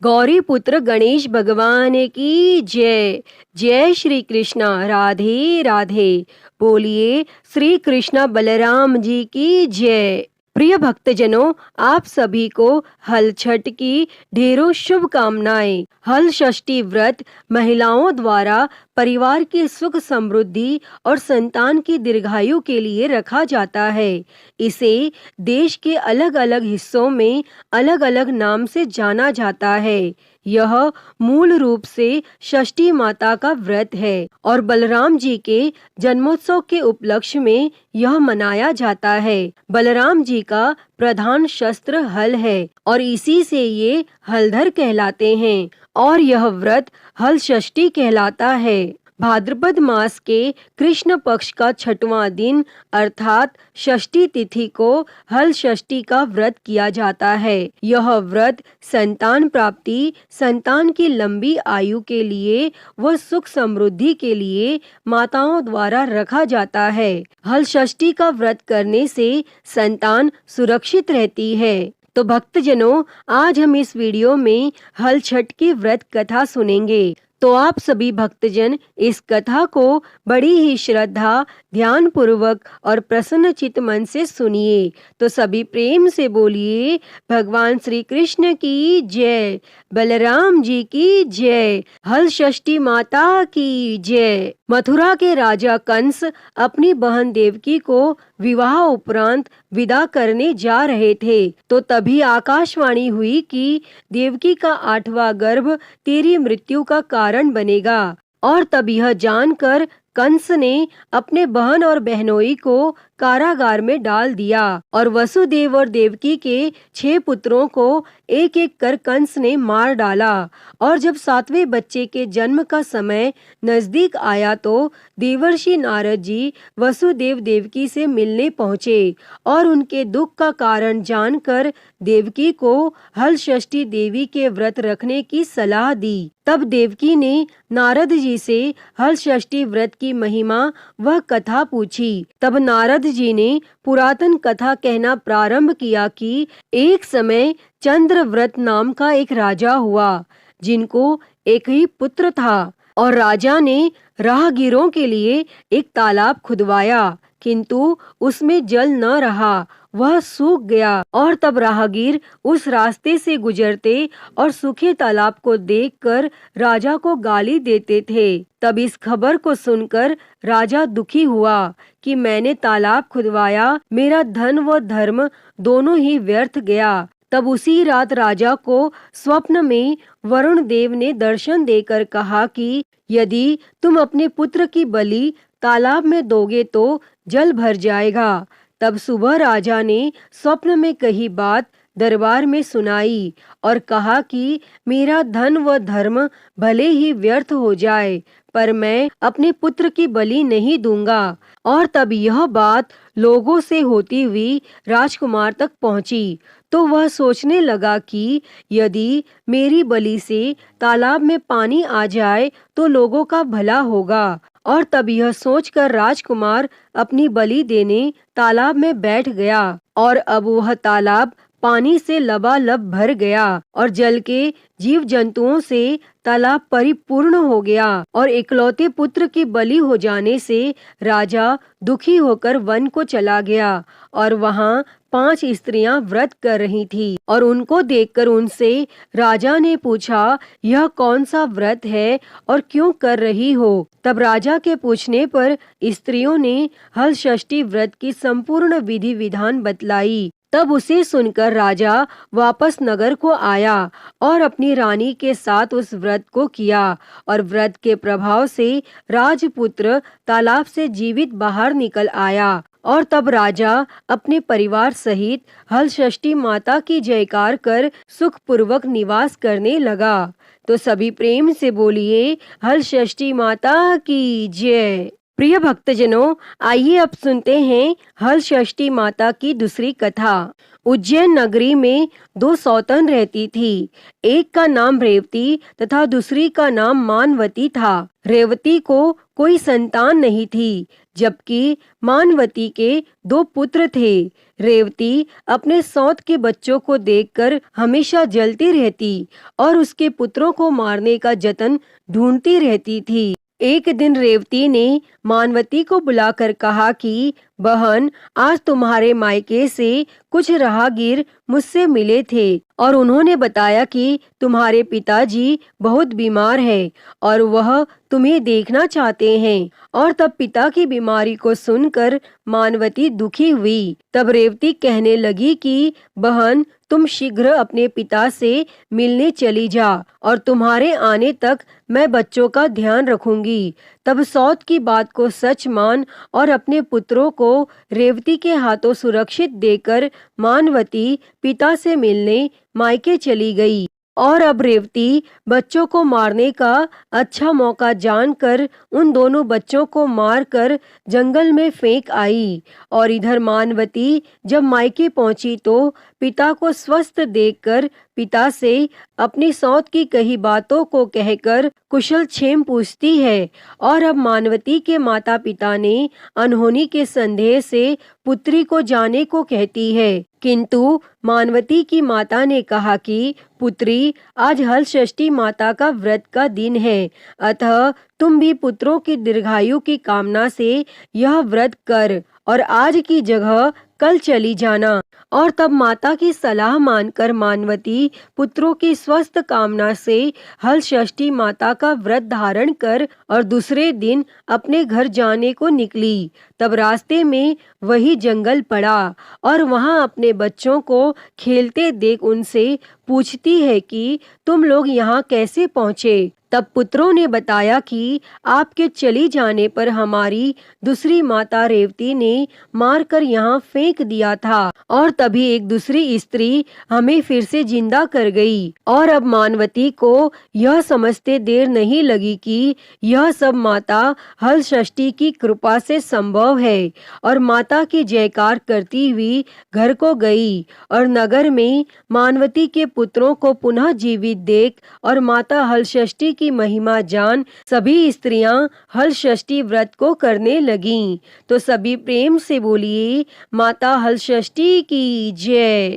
गौरी पुत्र गणेश भगवान की जय। जय श्री कृष्णा। राधे राधे। बोलिए श्री कृष्ण बलराम जी की जय। प्रिय भक्तजनों, आप सभी को हल छठ की ढेरों शुभकामनाएं। हल षष्ठी व्रत महिलाओं द्वारा परिवार की सुख समृद्धि और संतान की दीर्घायु के लिए रखा जाता है। इसे देश के अलग अलग हिस्सों में अलग अलग नाम से जाना जाता है। यह मूल रूप से षष्ठी माता का व्रत है और बलराम जी के जन्मोत्सव के उपलक्ष्य में यह मनाया जाता है। बलराम जी का प्रधान शस्त्र हल है और इसी से ये हलधर कहलाते हैं और यह व्रत हल षष्ठी कहलाता है। भाद्रपद मास के कृष्ण पक्ष का छठवां दिन अर्थात षष्ठी तिथि को हल षष्ठी का व्रत किया जाता है। यह व्रत संतान प्राप्ति, संतान की लंबी आयु के लिए व सुख समृद्धि के लिए माताओं द्वारा रखा जाता है। हल षष्ठी का व्रत करने से संतान सुरक्षित रहती है। तो भक्तजनों, आज हम इस वीडियो में हल छठ की व्रत कथा सुनेंगे। तो आप सभी भक्तजन इस कथा को बड़ी ही श्रद्धा, ध्यान पूर्वक और प्रसन्न चित्त मन से सुनिए। तो सभी प्रेम से बोलिए भगवान श्री कृष्ण की जय, बलराम जी की जय, हल षष्ठी माता की जय। मथुरा के राजा कंस अपनी बहन देवकी को विवाह उपरांत विदा करने जा रहे थे, तो तभी आकाशवाणी हुई कि देवकी का 8वां गर्भ तेरी मृत्यु का कारण बनेगा। और तब यह जानकर कंस ने अपने बहन और बहनोई को कारागार में डाल दिया और वसुदेव और देवकी के 6 पुत्रों को एक एक कर कंस ने मार डाला। और जब 7वें बच्चे के जन्म का समय नजदीक आया तो देवर्षि नारद जी वसुदेव देवकी से मिलने पहुँचे और उनके दुख का कारण जानकर देवकी को हल षष्ठी देवी के व्रत रखने की सलाह दी। तब देवकी ने नारद जी से हल षष्ठी व्रत की महिमा वह कथा पूछी। तब नारद जी ने पुरातन कथा कहना प्रारंभ किया कि एक समय चंद्रव्रत नाम का एक राजा हुआ, जिनको एक ही पुत्र था और राजा ने राहगीरों के लिए एक तालाब खुदवाया, किंतु उसमें जल न रहा, वह सूख गया। और तब राहगीर उस रास्ते से गुजरते और सूखे तालाब को देखकर राजा को गाली देते थे। तब इस खबर को सुनकर राजा दुखी हुआ कि मैंने तालाब खुदवाया, मेरा धन व धर्म दोनों ही व्यर्थ गया। तब उसी रात राजा को स्वप्न में वरुण देव ने दर्शन देकर कहा कि यदि तुम अपने पुत्र की बलि तालाब में दोगे तो जल भर जाएगा। तब सुबह राजा ने स्वप्न में कही बात दरबार में सुनाई और कहा कि मेरा धन व धर्म भले ही व्यर्थ हो जाए, पर मैं अपने पुत्र की बलि नहीं दूंगा। और तब यह बात लोगों से होती हुई राजकुमार तक पहुंची, तो वह सोचने लगा कि यदि मेरी बलि से तालाब में पानी आ जाए तो लोगों का भला होगा। और तब यह सोचकर राजकुमार अपनी बलि देने तालाब में बैठ गया और अब वह तालाब पानी से लबालब भर गया और जल के जीव जंतुओं से तालाब परिपूर्ण हो गया। और इकलौते पुत्र की बलि हो जाने से राजा दुखी होकर वन को चला गया और वहाँ 5 स्त्रियां व्रत कर रही थी और उनको देखकर उनसे राजा ने पूछा, यह कौन सा व्रत है और क्यों कर रही हो? तब राजा के पूछने पर स्त्रियों ने हल षष्ठी व्रत की संपूर्ण विधि विधान बतलाई। तब उसे सुनकर राजा वापस नगर को आया और अपनी रानी के साथ उस व्रत को किया और व्रत के प्रभाव से राजपुत्र तालाब से जीवित बाहर निकल आया। और तब राजा अपने परिवार सहित हल षष्ठी माता की जयकार कर सुखपूर्वक निवास करने लगा। तो सभी प्रेम से बोलिए हल षष्ठी माता की जय। प्रिय भक्तजनों, आइए अब सुनते हैं हल षष्ठी माता की दूसरी कथा। उज्जैन नगरी में 2 सौतन रहती थी। एक का नाम रेवती तथा दूसरी का नाम मानवती था। रेवती को कोई संतान नहीं थी, जबकि मानवती के 2 पुत्र थे। रेवती अपने सौत के बच्चों को देखकर हमेशा जलती रहती और उसके पुत्रों को मारने का जतन ढूंढती रहती थी। एक दिन रेवती ने मानवती को बुलाकर कहा कि बहन, आज तुम्हारे मायके से कुछ राहगीर मुझसे मिले थे और उन्होंने बताया कि तुम्हारे पिताजी बहुत बीमार है और वह तुम्हें देखना चाहते हैं। और तब पिता की बीमारी को सुनकर मानवती दुखी हुई। तब रेवती कहने लगी कि बहन, तुम शीघ्र अपने पिता से मिलने चली जा और तुम्हारे आने तक मैं बच्चों का ध्यान रखूंगी। तब सौत की बात को सच मान और अपने पुत्रों को रेवती के हाथों सुरक्षित देकर मानवती पिता से मिलने मायके चली गई। और अब रेवती बच्चों को मारने का अच्छा मौका जानकर उन दोनों बच्चों को मारकर जंगल में फेंक आई। और इधर मानवती जब मायके पहुंची तो पिता को स्वस्थ देखकर पिता से अपनी सौत की कही बातों को कहकर कुशल क्षेम पूछती है। और अब मानवती के माता पिता ने अनहोनी के संदेह से पुत्री को जाने को कहती है, किंतु मानवती की माता ने कहा कि पुत्री, आज हल षष्ठी माता का व्रत का दिन है, अतः तुम भी पुत्रों की दीर्घायु की कामना से यह व्रत कर और आज की जगह कल चली जाना। और तब माता की सलाह मानकर मानवती पुत्रों की स्वस्थ कामना से हल षष्ठी माता का व्रत धारण कर और दूसरे दिन अपने घर जाने को निकली। तब रास्ते में वही जंगल पड़ा और वहां अपने बच्चों को खेलते देख उनसे पूछती है कि तुम लोग यहाँ कैसे पहुँचे। तब पुत्रों ने बताया कि आपके चली जाने पर हमारी दूसरी माता रेवती ने मारकर यहाँ फेंक दिया था और तभी एक दूसरी स्त्री हमें फिर से जिंदा कर गई। और अब मानवती को यह समझते देर नहीं लगी कि यह सब माता हल षष्ठी की कृपा से संभव है और माता की जयकार करती हुई घर को गई और नगर में मानवती के पुत्रों को पुनः जीवित देख और माता हल षष्ठी की महिमा जान सभी स्त्रियां हल षष्ठी व्रत को करने लगीं। तो सभी प्रेम से बोलिए, माता हल षष्ठी की जय।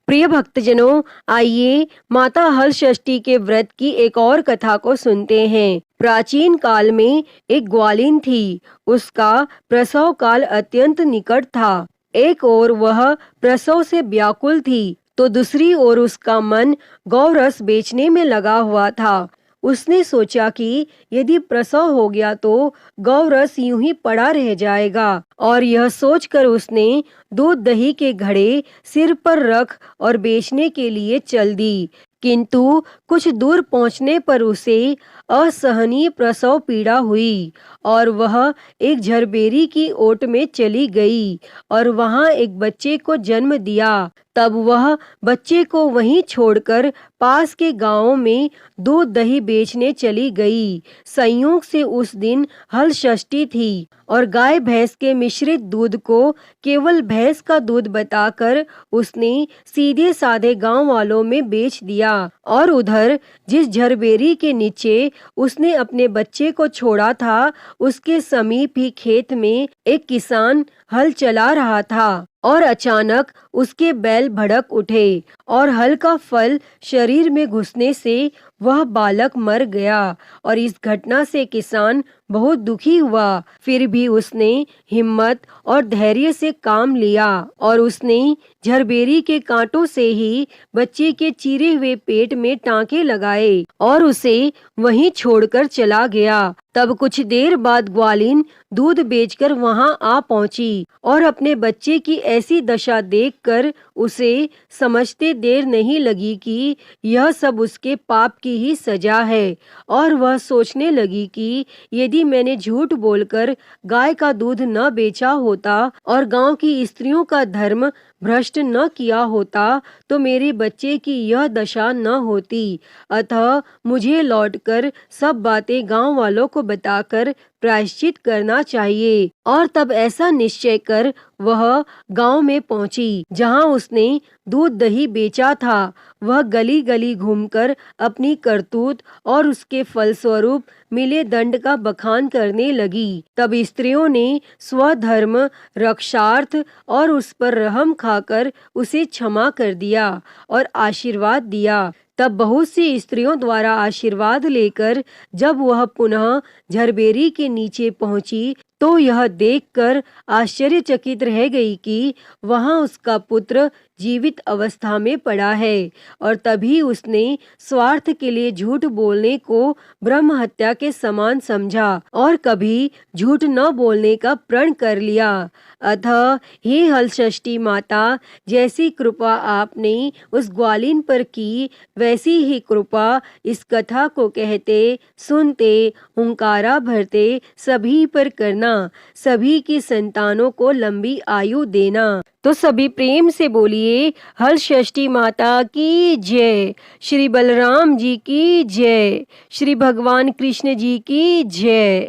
प्रिय भक्तजनों, आइए माता हल षष्ठी के व्रत की एक और कथा को सुनते हैं। प्राचीन काल में एक ग्वालिन थी। उसका प्रसव काल अत्यंत निकट था। एक ओर वह प्रसव से व्याकुल थी तो दूसरी ओर उसका मन गौरस बेचने में लगा हुआ था। उसने सोचा कि यदि प्रसव हो गया तो गौरस यूं ही पड़ा रह जाएगा और यह सोचकर उसने दूध दही के घड़े सिर पर रख और बेचने के लिए चल दी। किंतु कुछ दूर पहुंचने पर उसे असहनीय प्रसव पीड़ा हुई और वह एक झरबेरी की ओट में चली गई और वहां एक बच्चे को जन्म दिया। तब वह बच्चे को वहीं छोड़कर पास के गांवों में दूध दही बेचने चली गई। संयोग से उस दिन हल षष्ठी थी और गाय भैंस के मिश्रित दूध को केवल भैंस का दूध बताकर उसने सीधे साधे गांव वालों में बेच दिया। और उधर जिस झरबेरी के नीचे उसने अपने बच्चे को छोड़ा था उसके समीप ही खेत में एक किसान हल चला रहा था और अचानक उसके बैल भड़क उठे और हल का फल शरीर में घुसने से वह बालक मर गया और इस घटना से किसान बहुत दुखी हुआ। फिर भी उसने हिम्मत और धैर्य से काम लिया और उसने झरबेरी के कांटों से ही बच्चे के चीरे हुए पेट में टांके लगाए और उसे वहीं छोड़कर चला गया। तब कुछ देर बाद ग्वालिन दूध बेचकर वहां आ पहुंची और अपने बच्चे की ऐसी दशा देखकर उसे समझते देर नहीं लगी कि यह सब उसके पाप की ही सजा है और वह सोचने लगी कि यदि मैंने झूठ बोलकर गाय का दूध न बेचा होता और गांव की स्त्रियों का धर्म भ्रष्ट न किया होता तो मेरे बच्चे की यह दशा न होती। अतः मुझे लौटकर सब बातें गांव वालों को बताकर प्रायश्चित करना चाहिए। और तब ऐसा निश्चय कर वह गांव में पहुंची जहां उसने दूध दही बेचा था। वह गली गली घूमकर अपनी करतूत और उसके फलस्वरूप मिले दंड का बखान करने लगी। तब स्त्रियों ने स्वधर्म रक्षार्थ और उस पर रहम खाकर उसे क्षमा कर दिया और आशीर्वाद दिया। तब बहुत सी स्त्रियों द्वारा आशीर्वाद लेकर जब वह पुनः झरबेरी के नीचे पहुंची तो यह देखकर आश्चर्यचकित रह गई कि वहां उसका पुत्र जीवित अवस्था में पड़ा है और तभी उसने स्वार्थ के लिए झूठ बोलने को ब्रह्म हत्या के समान समझा और कभी झूठ न बोलने का प्रण कर लिया। अतः हे हलषष्ठी माता, जैसी कृपा आपने उस ग्वालिन पर की वैसी ही कृपा इस कथा को कहते सुनते हुंकारा भरते सभी पर करना, सभी की संतानों को लंबी आयु देना। तो सभी प्रेम से बोलिए हलषष्ठी माता की जय, श्री बलराम जी की जय, श्री भगवान कृष्ण जी की जय।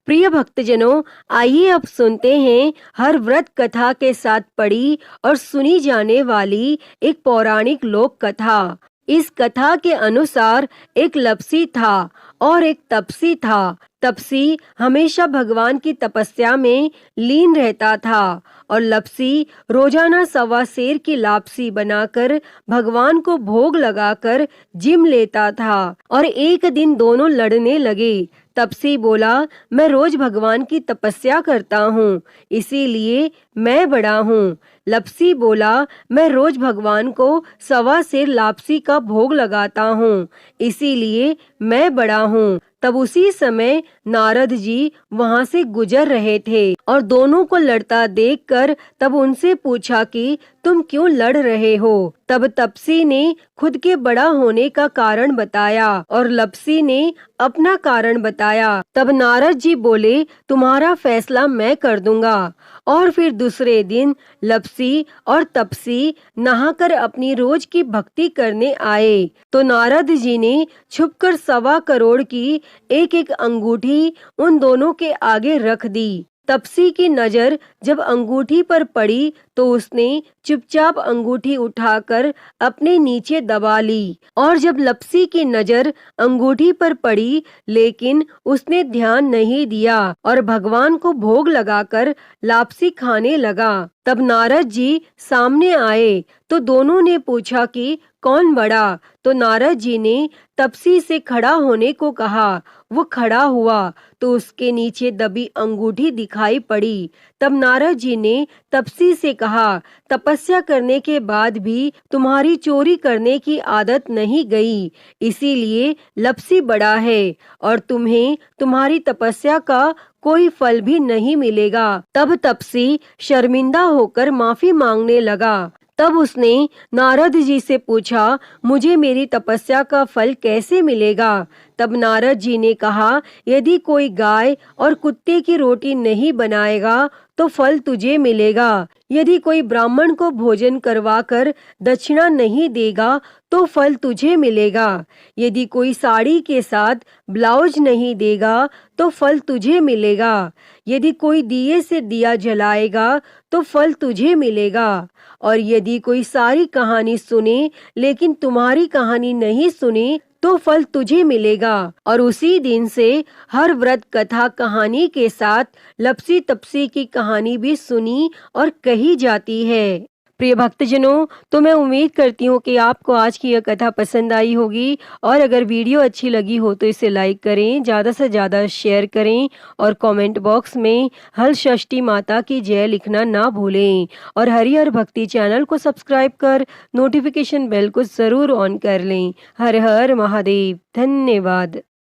प्रिय भक्तजनों, आइए अब सुनते हैं हर व्रत कथा के साथ पढ़ी और सुनी जाने वाली एक पौराणिक लोक कथा। इस कथा के अनुसार एक लप्सी था और एक तपसी था। तपसी हमेशा भगवान की तपस्या में लीन रहता था और लप्सी रोजाना 1.25 सेर की लापसी बनाकर भगवान को भोग लगाकर जिम लेता था और एक दिन दोनों लड़ने लगे। तपसी बोला, मैं रोज भगवान की तपस्या करता हूँ, इसीलिए मैं बड़ा हूँ। लप्सी बोला, मैं रोज भगवान को 1.25 सेर लापसी का भोग लगाता हूँ, इसीलिए मैं बड़ा हूँ। तब उसी समय नारद जी वहां से गुजर रहे थे और दोनों को लड़ता देखकर तब उनसे पूछा कि तुम क्यों लड़ रहे हो। तब तपसी ने खुद के बड़ा होने का कारण बताया और लप्सी ने अपना कारण बताया। तब नारद जी बोले, तुम्हारा फैसला मैं कर दूंगा। और फिर दूसरे दिन लप्सी और तपसी नहाकर अपनी रोज की भक्ति करने आए तो नारद जी ने छुपकर 1.25 करोड़ की एक अंगूठी उन दोनों के आगे रख दी। तपसी की नजर जब अंगूठी पर पड़ी तो उसने चुपचाप अंगूठी उठाकर अपने नीचे दबा ली और जब लप्सी की नजर अंगूठी पर पड़ी लेकिन उसने ध्यान नहीं दिया और भगवान को भोग लगाकर लापसी खाने लगा। तब नारद जी सामने आए तो दोनों ने पूछा कि कौन बड़ा। तो नारद जी ने तपसी से खड़ा होने को कहा। वो खड़ा हुआ तो उसके नीचे दबी अंगूठी दिखाई पड़ी। तब नारद जी ने तपसी से कहा, तपस्या करने के बाद भी तुम्हारी चोरी करने की आदत नहीं गई, इसीलिए लप्सी बड़ा है और तुम्हें तुम्हारी तपस्या का कोई फल भी नहीं मिलेगा। तब तपसी शर्मिंदा होकर माफी मांगने लगा। तब उसने नारद जी से पूछा, मुझे मेरी तपस्या का फल कैसे मिलेगा। तब नारद जी ने कहा, यदि कोई गाय और कुत्ते की रोटी नहीं बनाएगा तो फल तुझे मिलेगा। यदि कोई ब्राह्मण को भोजन करवाकर दक्षिणा नहीं देगा तो फल तुझे मिलेगा। यदि कोई साड़ी के साथ ब्लाउज नहीं देगा तो फल तुझे मिलेगा। यदि कोई दिए से दिया जलाएगा तो फल तुझे मिलेगा। और यदि कोई सारी कहानी सुने लेकिन तुम्हारी कहानी नहीं सुने तो फल तुझे मिलेगा। और उसी दिन से हर व्रत कथा कहानी के साथ लप्सी तपसी की कहानी भी सुनी और कही जाती है। प्रिय भक्तजनों, तो मैं उम्मीद करती हूँ कि आपको आज की यह कथा पसंद आई होगी और अगर वीडियो अच्छी लगी हो तो इसे लाइक करें, ज़्यादा से ज़्यादा शेयर करें और कमेंट बॉक्स में हलषष्ठी माता की जय लिखना ना भूलें और हरिहर भक्ति चैनल को सब्सक्राइब कर नोटिफिकेशन बेल को ज़रूर ऑन कर लें। हर हर महादेव। धन्यवाद।